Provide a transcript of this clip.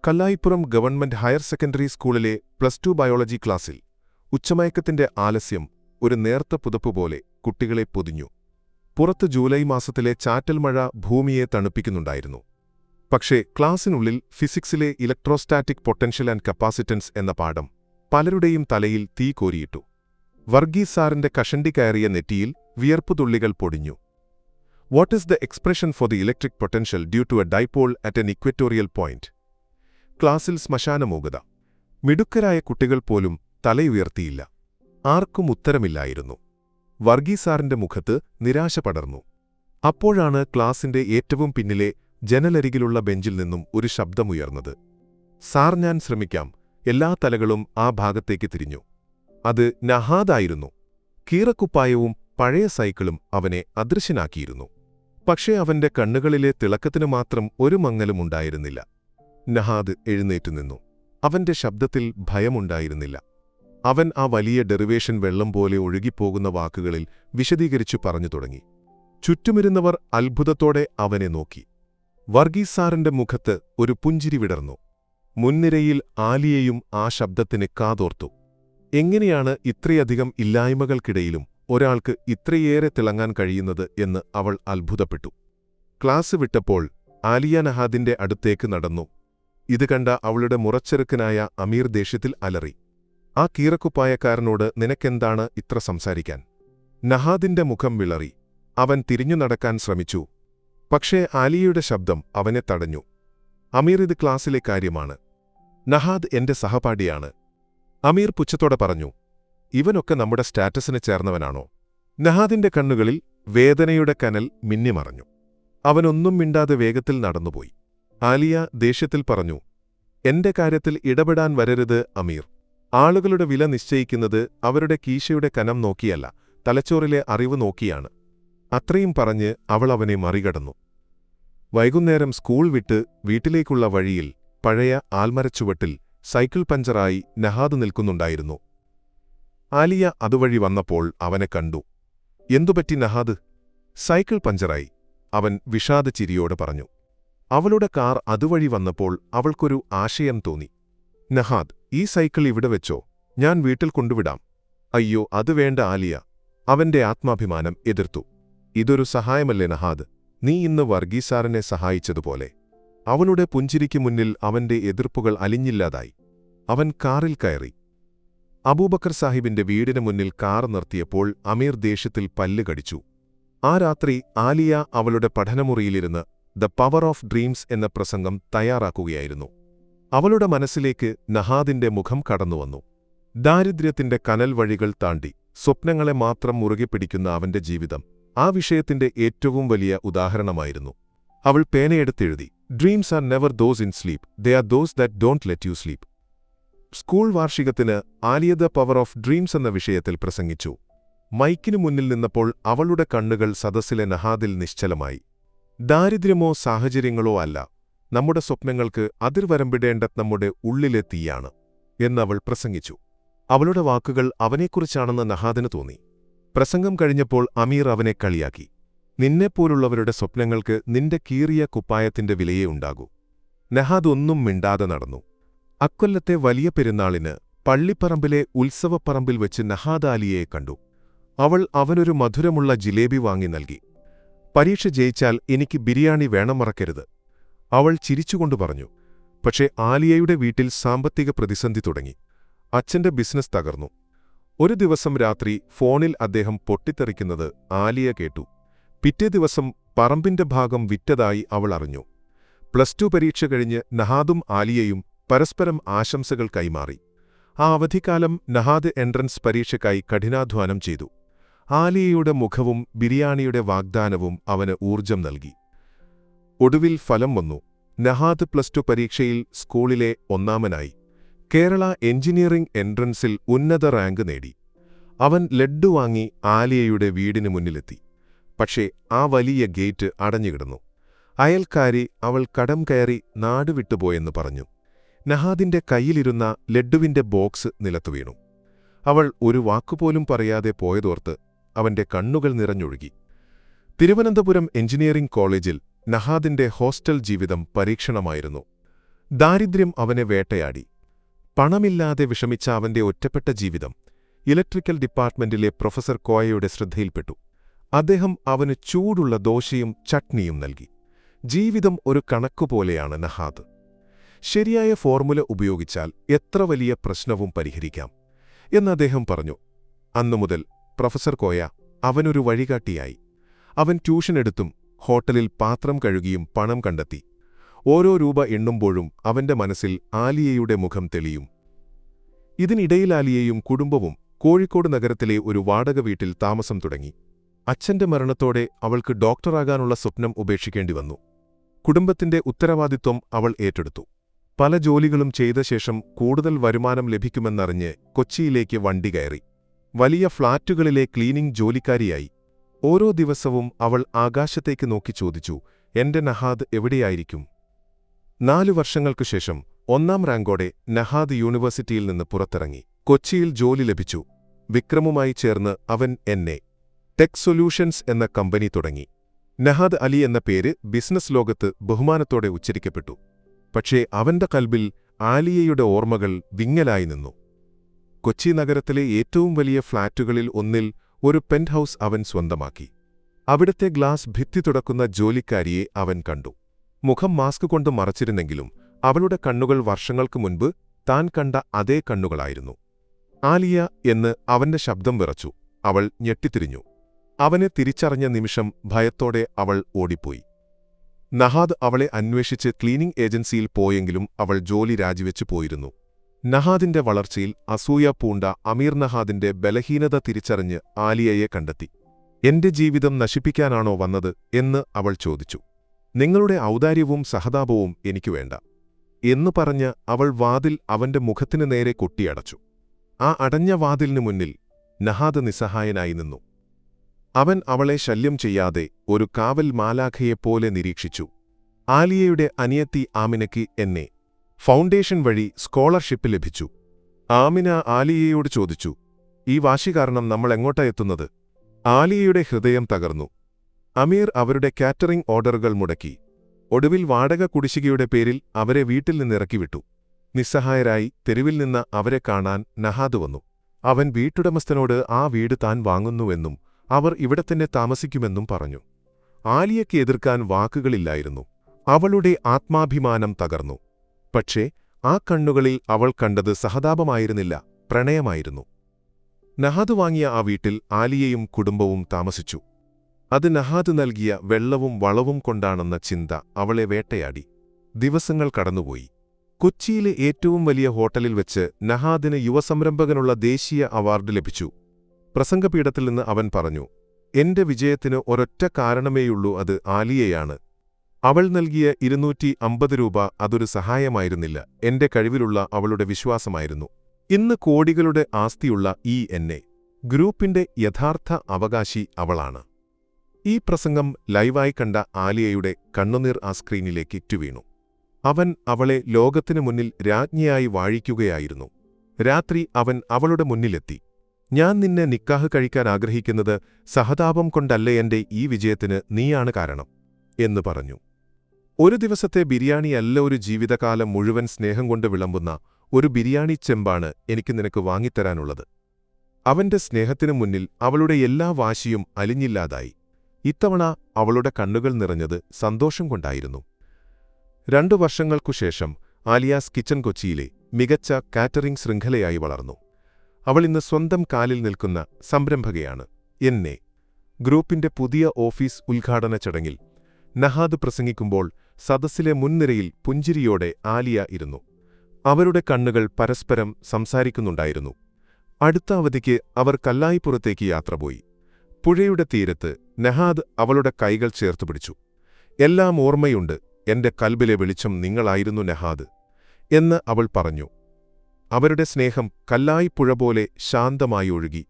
കല്ലായിപ്പുറം government higher secondary സ്കൂളിലെ +2 biology ക്ലാസ്സിൽ ഉച്ചമയക്കത്തിന്റെ ആലസ്യം ഒരു നേർത്ത പുതപ്പുപോലെ കുട്ടികളെ പൊതിഞ്ഞു. പുറത്ത് ജൂലൈ മാസത്തിലെ ചാറ്റൽ മഴ ഭൂമിയെ തണുപ്പിക്കുന്നുണ്ടായിരുന്നു. പക്ഷേ ക്ലാസ്സിനുള്ളിൽ ഫിസിക്സിലെ ഇലക്ട്രോസ്റ്റാറ്റിക് പൊട്ടൻഷ്യൽ ആൻഡ് കപ്പാസിറ്റൻസ് എന്ന പാഠം പലരുടെയും തലയിൽ തീ കോരിയിട്ടു. വർഗീസ് സാറിന്റെ കഷണ്ടി കയറിയ നെറ്റിയിൽ വിയർപ്പുതുള്ളികൾ പൊടിഞ്ഞു. What is the expression for the electric potential due to a dipole at an equatorial point? ക്ലാസ്സിൽ ശ്മശാനമൂകത. മിടുക്കരായ കുട്ടികൾ പോലും തലയുയർത്തിയില്ല. ആർക്കും ഉത്തരമില്ലായിരുന്നു. വർഗീസ് സാറിന്റെ മുഖത്ത് നിരാശ പടർന്നു. അപ്പോഴാണ് ക്ലാസിന്റെ ഏറ്റവും പിന്നിലെ ജനലരികിലുള്ള ബെഞ്ചിൽ നിന്നും ഒരു ശബ്ദമുയർന്നത്. സാർ, ഞാൻ ശ്രമിക്കാം. എല്ലാ തലകളും ആ ഭാഗത്തേക്ക് തിരിഞ്ഞു. അത് നഹാദായിരുന്നു. കീറക്കുപ്പായവും പഴയ സൈക്കിളും അവനെ അദൃശ്യനാക്കിയിരുന്നു. പക്ഷേ അവന്റെ കണ്ണുകളിലെ തിളക്കത്തിനു മാത്രം ഒരു മങ്ങലുമുണ്ടായിരുന്നില്ല. നഹാദ് എഴുന്നേറ്റു നിന്നു. അവന്റെ ശബ്ദത്തിൽ ഭയമുണ്ടായിരുന്നില്ല. അവൻ ആ വലിയ ഡെറിവേഷൻ വെള്ളം പോലെ ഒഴുകിപ്പോകുന്ന വാക്കുകളിൽ വിശദീകരിച്ചു പറഞ്ഞു തുടങ്ങി. ചുറ്റുമിരുന്നവർ അത്ഭുതത്തോടെ അവനെ നോക്കി. വർഗീസ് സാറിന്റെ മുഖത്ത് ഒരു പുഞ്ചിരി വിടർന്നു. മുൻനിരയിൽ ആലിയയും ആ ശബ്ദത്തിന് കാതോർത്തു. എങ്ങനെയാണ് ഇത്രയധികം ഇല്ലായ്മകൾക്കിടയിലും ഒരാൾക്ക് ഇത്രയേറെ തിളങ്ങാൻ കഴിയുന്നത് എന്ന് അവൾ അത്ഭുതപ്പെട്ടു. ക്ലാസ് വിട്ടപ്പോൾ ആലിയ നഹാദിന്റെ അടുത്തേക്ക് നടന്നു. ഇത് കണ്ട അവളുടെ മുറച്ചെറുക്കനായ അമീർ ദേഷ്യത്തിൽ അലറി. ആ കീറക്കുപ്പായക്കാരനോട് നിനക്കെന്താണ് ഇത്ര സംസാരിക്കാൻ? നഹാദിന്റെ മുഖം വിളറി. അവൻ തിരിഞ്ഞു നടക്കാൻ ശ്രമിച്ചു. പക്ഷേ ആലിയയുടെ ശബ്ദം അവനെ തടഞ്ഞു. അമീർ, ഇത് ക്ലാസ്സിലെ കാര്യമാണ്. നഹാദ് എന്റെ സഹപാഠിയാണ്. അമീർ പുച്ഛത്തോടെ പറഞ്ഞു. ഇവനൊക്കെ നമ്മുടെ സ്റ്റാറ്റസിന് ചേർന്നവനാണോ? നഹാദിന്റെ കണ്ണുകളിൽ വേദനയുടെ കനൽ മിന്നിമറഞ്ഞു. അവനൊന്നും മിണ്ടാതെ വേഗത്തിൽ നടന്നുപോയി. ആലിയ ദേഷ്യത്തിൽ പറഞ്ഞു. എന്റെ കാര്യത്തിൽ ഇടപെടാൻ വരരുത് അമീർ. ആളുകളുടെ വില നിശ്ചയിക്കുന്നത് അവരുടെ കീശയുടെ കനം നോക്കിയല്ല, തലച്ചോറിലെ അറിവ് നോക്കിയാണ്. അത്രയും പറഞ്ഞ് അവൾ അവനെ മറികടന്നു. വൈകുന്നേരം സ്കൂൾ വിട്ട് വീട്ടിലേക്കുള്ള വഴിയിൽ പഴയ ആൽമരച്ചുവട്ടിൽ സൈക്കിൾ പഞ്ചറായി നഹാദ് നിൽക്കുന്നുണ്ടായിരുന്നു. ആലിയ അതുവഴി വന്നപ്പോൾ അവനെ കണ്ടു. എന്തുപറ്റി നഹാദ്? സൈക്കിൾ പഞ്ചറായി, അവൻ വിഷാദ ചിരിയോട് പറഞ്ഞു. അവളുടെ കാർ അതുവഴി വന്നപ്പോൾ അവൾക്കൊരു ആശയം തോന്നി. നഹാദ്, ഈ സൈക്കിൾ ഇവിടെ വെച്ചോ, ഞാൻ വീട്ടിൽ കൊണ്ടുവിടാം. അയ്യോ, അത് വേണ്ട ആലിയ, അവന്റെ ആത്മാഭിമാനം എതിർത്തു. ഇതൊരു സഹായമല്ലേ നഹാദ്, നീ ഇന്ന് വർഗീസ് സാറിനെ സഹായിച്ചതുപോലെ. അവളുടെ പുഞ്ചിരിക്ക് മുന്നിൽ അവന്റെ എതിർപ്പുകൾ അലിഞ്ഞില്ലാതായി. അവൻ കാറിൽ കയറി. അബൂബക്കർ സാഹിബിന്റെ വീടിന് മുന്നിൽ കാർ നിർത്തിയപ്പോൾ അമീർ ദേഷ്യത്തിൽ പല്ല് കടിച്ചു. ആ രാത്രി ആലിയ അവളുടെ പഠനമുറിയിലിരുന്ന് ദ പവർ ഓഫ് ഡ്രീംസ് എന്ന പ്രസംഗം തയ്യാറാക്കുകയായിരുന്നു. അവളുടെ മനസ്സിലേക്ക് നഹാദിന്റെ മുഖം കടന്നുവന്നു. ദാരിദ്ര്യത്തിന്റെ കനൽ വഴികൾ താണ്ടി സ്വപ്നങ്ങളെ മാത്രം മുറുകെ പിടിക്കുന്ന അവന്റെ ജീവിതം ആ വിഷയത്തിന്റെ ഏറ്റവും വലിയ ഉദാഹരണമായിരുന്നു. അവൾ പേനയെടുത്തെഴുതി. Dreams are never those in sleep, they are those that don't let you sleep. School വാർഷികത്തിന് Aliya the power of dreams എന്ന വിഷയത്തിൽ പ്രസംഗിച്ചു. മൈക്കിനു മുന്നിൽ നിന്നപ്പോൾ അവളുടെ കണ്ണുകൾ സദസ്സിലെ നഹാദിൽ നിശ്ചലമായി. ദാരിദ്ര്യമോ സാഹചര്യങ്ങളോ അല്ല, നമ്മുടെ സ്വപ്നങ്ങൾക്ക് അതിർവരമ്പിടേണ്ട നമ്മുടെ ഉള്ളിലെ തീയാണ് എന്നവൾ പ്രസംഗിച്ചു. അവളുടെ വാക്കുകൾ അവനെക്കുറിച്ചാണെന്ന് നഹാദിന് തോന്നി. പ്രസംഗം കഴിഞ്ഞപ്പോൾ അമീർ അവനെ കളിയാക്കി. നിന്നെപ്പോലുള്ളവരുടെ സ്വപ്നങ്ങൾക്ക് നിന്റെ കീറിയ കുപ്പായത്തിന്റെ വിലയേ ഉണ്ടാകൂ. നഹാദ് ഒന്നും മിണ്ടാതെ നടന്നു. അക്കൊല്ലത്തെ വലിയ പെരുന്നാളിന് പള്ളിപ്പറമ്പിലെ ഉത്സവപ്പറമ്പിൽ വെച്ച് നഹാദ് ആലിയയെ കണ്ടു. അവൾ അവനൊരു മധുരമുള്ള ജിലേബി വാങ്ങി നൽകി. പരീക്ഷ ജയിച്ചാൽ എനിക്ക് ബിരിയാണി വേണം, മറക്കരുത്, അവൾ ചിരിച്ചുകൊണ്ടു പറഞ്ഞു. പക്ഷേ ആലിയയുടെ വീട്ടിൽ സാമ്പത്തിക പ്രതിസന്ധി തുടങ്ങി. അച്ഛന്റെ ബിസിനസ് തകർന്നു. ഒരു ദിവസം രാത്രി ഫോണിൽ അദ്ദേഹം പൊട്ടിത്തെറിക്കുന്നത് ആലിയ കേട്ടു. പിറ്റേ ദിവസം പറമ്പിന്റെ ഭാഗം വിറ്റതായി അവൾ അറിഞ്ഞു. +2 പരീക്ഷ കഴിഞ്ഞ് നഹാദും ആലിയയും പരസ്പരം ആശംസകൾ കൈമാറി. ആ അവധിക്കാലം നഹാദ് എൻട്രൻസ് പരീക്ഷയ്ക്കായി കഠിനാധ്വാനം ചെയ്തു. ആലിയയുടെ മുഖവും ബിരിയാണിയുടെ വാഗ്ദാനവും അവന് ഊർജം നൽകി. ഒടുവിൽ ഫലം വന്നു. നഹാദ് +2 പരീക്ഷയിൽ സ്കൂളിലെ ഒന്നാമനായി. കേരള എഞ്ചിനീയറിംഗ് എൻട്രൻസിൽ ഉന്നത റാങ്ക് നേടി. അവൻ ലഡ്ഡു വാങ്ങി ആലിയയുടെ വീടിന് മുന്നിലെത്തി. പക്ഷേ ആ വലിയ ഗേറ്റ് അടഞ്ഞുകിടന്നു. അയൽക്കാരി അവൾ കടം കയറി നാടുവിട്ടുപോയെന്ന് പറഞ്ഞു. നഹാദിന്റെ കയ്യിലിരുന്ന ലഡ്ഡുവിന്റെ ബോക്സ് നിലത്തുവീണു. അവൾ ഒരു വാക്കുപോലും പറയാതെ പോയതോർത്ത് അവന്റെ കണ്ണുകൾ നിറഞ്ഞൊഴുകി. തിരുവനന്തപുരം എഞ്ചിനീയറിംഗ് കോളേജിൽ നഹാദിന്റെ ഹോസ്റ്റൽ ജീവിതം പരീക്ഷണമായിരുന്നു. ദാരിദ്ര്യം അവനെ വേട്ടയാടി. പണമില്ലാതെ വിഷമിച്ച അവന്റെ ഒറ്റപ്പെട്ട ജീവിതം ഇലക്ട്രിക്കൽ ഡിപ്പാർട്ട്മെന്റിലെ പ്രൊഫസർ കോയയുടെ ശ്രദ്ധയിൽപ്പെട്ടു. അദ്ദേഹം അവന് ചൂടുള്ള ദോശയും ചട്നിയും നൽകി. ജീവിതം ഒരു കണക്കുപോലെയാണ് നഹാദ്. ശരിയായ ഫോർമുല ഉപയോഗിച്ചാൽ എത്ര വലിയ പ്രശ്നവും പരിഹരിക്കാം എന്ന് അദ്ദേഹം പറഞ്ഞു. അന്നുമുതൽ പ്രൊഫസർ കോയ അവനൊരു വഴികാട്ടിയായി. അവൻ ട്യൂഷൻ എടുത്തും ഹോട്ടലിൽ പാത്രം കഴുകിയും പണം കണ്ടെത്തി. ഓരോ രൂപ എണ്ണുമ്പോഴും അവന്റെ മനസ്സിൽ ആലിയയുടെ മുഖം തെളിയും. ഇതിനിടയിൽ ആലിയയും കുടുംബവും കോഴിക്കോട് നഗരത്തിലെ ഒരു വാടക വീട്ടിൽ താമസം തുടങ്ങി. അച്ഛന്റെ മരണത്തോടെ അവൾക്ക് ഡോക്ടറാകാനുള്ള സ്വപ്നം ഉപേക്ഷിക്കേണ്ടി വന്നു. കുടുംബത്തിന്റെ ഉത്തരവാദിത്വം അവൾ ഏറ്റെടുത്തു. പല ജോലികളും ചെയ്ത ശേഷം കൂടുതൽ വരുമാനം ലഭിക്കുമെന്നറിഞ്ഞ് കൊച്ചിയിലേക്ക് വണ്ടി കയറി. വലിയ ഫ്ളാറ്റുകളിലെ ക്ലീനിംഗ് ജോലിക്കാരിയായി. ഓരോ ദിവസവും അവൾ ആകാശത്തേക്ക് നോക്കി ചോദിച്ചു, എന്റെ നഹാദ് എവിടെയായിരിക്കും? 4 വർഷങ്ങൾക്കുശേഷം 1ാം റാങ്കോടെ നഹാദ് യൂണിവേഴ്സിറ്റിയിൽ നിന്ന് പുറത്തിറങ്ങി. കൊച്ചിയിൽ ജോലി ലഭിച്ചു. വിക്രമുമായി ചേർന്ന് അവൻ എന്നെ ടെക് സൊല്യൂഷൻസ് എന്ന കമ്പനി തുടങ്ങി. നഹാദ് അലി എന്ന പേര് ബിസിനസ് ലോകത്ത് ബഹുമാനത്തോടെ ഉച്ചരിക്കപ്പെട്ടു. പക്ഷേ അവന്റെ കൽബിൽ ആലിയയുടെ ഓർമ്മകൾ വിങ്ങലായി നിന്നു. കൊച്ചി നഗരത്തിലെ ഏറ്റവും വലിയ ഫ്ളാറ്റുകളിൽ ഒന്നിൽ ഒരു പെന്റ് ഹൌസ് അവൻ സ്വന്തമാക്കി. അവിടത്തെ ഗ്ലാസ് ഭിത്തി തുടക്കുന്ന ജോലിക്കാരിയെ അവൻ കണ്ടു. മുഖം മാസ്ക് കൊണ്ട് മറച്ചിരുന്നെങ്കിലും അവളുടെ കണ്ണുകൾ വർഷങ്ങൾക്ക് മുൻപ് താൻ കണ്ട അതേ കണ്ണുകളായിരുന്നു. ആലിയ എന്ന് അവന്റെ ശബ്ദം വിറച്ചു. അവൾ ഞെട്ടിത്തിരിഞ്ഞു. അവനെ തിരിച്ചറിഞ്ഞ നിമിഷം ഭയത്തോടെ അവൾ ഓടിപ്പോയി. നഹാദ് അവളെ അന്വേഷിച്ച് ക്ലീനിംഗ് ഏജൻസിയിൽ പോയെങ്കിലും അവൾ ജോലി രാജിവെച്ചു പോയിരുന്നു. നഹാദിന്റെ വളർച്ചയിൽ അസൂയ പൂണ്ട അമീർ നഹാദിന്റെ ബലഹീനത തിരിച്ചറിഞ്ഞ് ആലിയയെ കണ്ടെത്തി. എന്റെ ജീവിതം നശിപ്പിക്കാനാണോ വന്നത് എന്ന് അവൾ ചോദിച്ചു. നിങ്ങളുടെ ഔദാര്യവും സഹതാപവും എനിക്കു വേണ്ട എന്നു പറഞ്ഞ് അവൾ വാതിൽ അവന്റെ മുഖത്തിനു നേരെ കൊട്ടിയടച്ചു. ആ അടഞ്ഞ വാതിലിനു മുന്നിൽ നഹാദ് നിസ്സഹായനായി നിന്നു. അവൻ അവളെ ശല്യം ചെയ്യാതെ ഒരു കാവൽ മാലാഖയെപ്പോലെ നിരീക്ഷിച്ചു. ആലിയയുടെ അനിയത്തി ആമിനയ്ക്ക് എന്നെ ഫൗണ്ടേഷൻ വഴി സ്കോളർഷിപ്പ് ലഭിച്ചു. ആമിന ആലിയയോട് ചോദിച്ചു, ഈ വാശി കാരണം നമ്മൾ എങ്ങോട്ടാ എത്തുന്നത്? ആലിയയുടെ ഹൃദയം തകർന്നു. അമീർ അവരുടെ കാറ്ററിംഗ് ഓർഡറുകൾ മുടക്കി. ഒടുവിൽ വാടക കുടിശ്ശികയുടെ പേരിൽ അവരെ വീട്ടിൽ നിന്നിറക്കിവിട്ടു. നിസ്സഹായരായി തെരുവിൽ നിന്ന് അവരെ കാണാൻ നഹാദ് വന്നു. അവൻ വീട്ടുടമസ്ഥനോട് ആ വീട് താൻ വാങ്ങുന്നുവെന്നും അവർ ഇവിടെത്തന്നെ താമസിക്കുമെന്നും പറഞ്ഞു. ആലിയയ്ക്ക് എതിർക്കാൻ വാക്കുകളില്ലായിരുന്നു. അവളുടെ ആത്മാഭിമാനം തകർന്നു. പക്ഷേ ആ കണ്ണുകളിൽ അവൾ കണ്ടത് സഹതാപമായിരുന്നില്ല, പ്രണയമായിരുന്നു. നഹാദ് വാങ്ങിയ ആ വീട്ടിൽ ആലിയയും കുടുംബവും താമസിച്ചു. അത് നഹാദ് നൽകിയ വെള്ളവും വളവും കൊണ്ടാണെന്ന ചിന്ത അവളെ വേട്ടയാടി. ദിവസങ്ങൾ കടന്നുപോയി. കൊച്ചിയിലെ ഏറ്റവും വലിയ ഹോട്ടലിൽ വെച്ച് നഹാദിന് യുവസംരംഭകനുള്ള ദേശീയ അവാർഡ് ലഭിച്ചു. പ്രസംഗപീഠത്തിൽ നിന്ന് അവൻ പറഞ്ഞു, എന്റെ വിജയത്തിന് ഒരൊറ്റ കാരണമേയുള്ളൂ, അത് ആലിയയാണ്. അവൾ നൽകിയ 250 രൂപ അതൊരു സഹായമായിരുന്നില്ല, എന്റെ കഴിവിലുള്ള അവളുടെ വിശ്വാസമായിരുന്നു. ഇന്ന് കോടികളുടെ ആസ്തിയുള്ള ഈ എന്നെ ഗ്രൂപ്പിന്റെ യഥാർത്ഥ അവകാശി അവളാണ്. ഈ പ്രസംഗം ലൈവായി കണ്ട ആലിയയുടെ കണ്ണുനീർ ആ സ്ക്രീനിലേക്ക് ഇറ്റുവീണു. അവൻ അവളെ ലോകത്തിനു മുന്നിൽ രാജ്ഞിയായി വാഴിക്കുകയായിരുന്നു. രാത്രി അവൻ അവളുടെ മുന്നിലെത്തി. ഞാൻ നിന്നെ നിക്കാഹ് കഴിക്കാൻ ആഗ്രഹിക്കുന്നത് സഹതാപം കൊണ്ടല്ല, എന്റെ ഈ വിജയത്തിന് നീയാണ് കാരണം എന്നു പറഞ്ഞു. ഒരു ദിവസത്തെ ബിരിയാണിയല്ല, ഒരു ജീവിതകാലം മുഴുവൻ സ്നേഹം കൊണ്ട് വിളമ്പുന്ന ഒരു ബിരിയാണി ചെമ്പാണ് എനിക്ക് നിനക്ക് വാങ്ങിത്തരാനുള്ളത്. അവന്റെ സ്നേഹത്തിനു മുന്നിൽ അവളുടെ എല്ലാ വാശിയും അലിഞ്ഞില്ലാതായി. ഇത്തവണ അവളുടെ കണ്ണുകൾ നിറഞ്ഞത് സന്തോഷം കൊണ്ടായിരുന്നു. 2 വർഷങ്ങൾക്കുശേഷം ആലിയാസ് കിച്ചൻ കൊച്ചിയിലെ മികച്ച കാറ്ററിംഗ് ശൃംഖലയായി വളർന്നു. അവൾ ഇന്ന് സ്വന്തം കാലിൽ നിൽക്കുന്ന സംരംഭകയാണ്. എന്നെ ഗ്രൂപ്പിന്റെ പുതിയ ഓഫീസ് ഉദ്ഘാടന ചടങ്ങിൽ നഹാദ് പ്രസംഗിക്കുമ്പോൾ സദസ്സിലെ മുൻനിരയിൽ പുഞ്ചിരിയോടെ ആലിയ ഇരുന്നു. അവരുടെ കണ്ണുകൾ പരസ്പരം സംസാരിക്കുന്നുണ്ടായിരുന്നു. അടുത്ത അവധിക്ക് അവർ കല്ലായിപ്പുറത്തേക്ക് യാത്ര പോയി. പുഴയുടെ തീരത്ത് നഹാദ് അവളുടെ കൈകൾ ചേർത്തുപിടിച്ചു. എല്ലാം ഓർമ്മയുണ്ട്, എന്റെ കൽബിലെ വെളിച്ചം നിങ്ങളായിരുന്നു നഹാദ് എന്ന് അവൾ പറഞ്ഞു. അവരുടെ സ്നേഹം കല്ലായിപ്പുഴ പോലെ ശാന്തമായി ഒഴുകി.